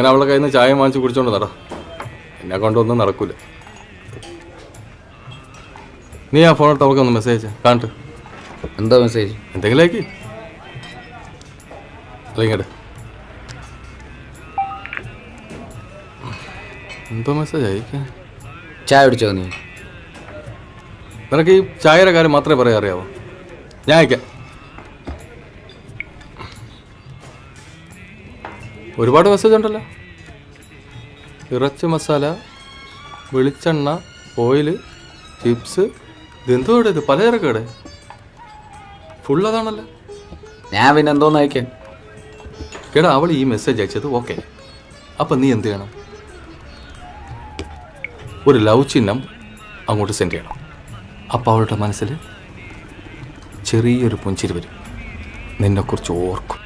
അങ്ങനെ അവളുടെ കയ്യിൽ നിന്ന് ചായ വാങ്ങിച്ച് കുടിച്ചോണ്ട് നട. എന്നെ കൊണ്ടൊന്നും നടക്കൂല. നീ ആ ഫോണിട്ട് അവൾക്കൊന്ന് മെസ്സേജ് കാണട്ടെ. എന്താ മെസ്സേജ്? എന്തെങ്കിലും ആക്കി ഇങ്ങോട്ട്. എന്തോ മെസ്സേജ് അയക്കാൻ. ചായ കുടിച്ചോ നീ? നിനക്ക് ഈ ചായയുടെ കാര്യം മാത്രമേ പറയാൻ അറിയാവോ? ഞാൻ അയക്കാം. ഒരുപാട് മെസ്സേജ് ഉണ്ടല്ലോ. ഇറച്ചി മസാല, വെളിച്ചെണ്ണ, ഓയിൽ, ചിപ്സ്, ഇതെന്തോ ഇവിടെ ഇത് പലചരക്ക് ഇവിടെ ഫുൾ അതാണല്ലോ. ഞാൻ പിന്നെ എന്തോന്ന് അയക്കാൻ? കേടാ അവൾ ഈ മെസ്സേജ് അയച്ചത് ഓക്കെ. അപ്പം നീ എന്ത് ചെയ്യണം? ഒരു ലവ് ചിഹ്നം അങ്ങോട്ട് സെൻഡ് ചെയ്യണം. അപ്പം അവളുടെ മനസ്സിൽ ചെറിയൊരു പുഞ്ചിരി വരും, നിന്നെക്കുറിച്ച് ഓർക്കും.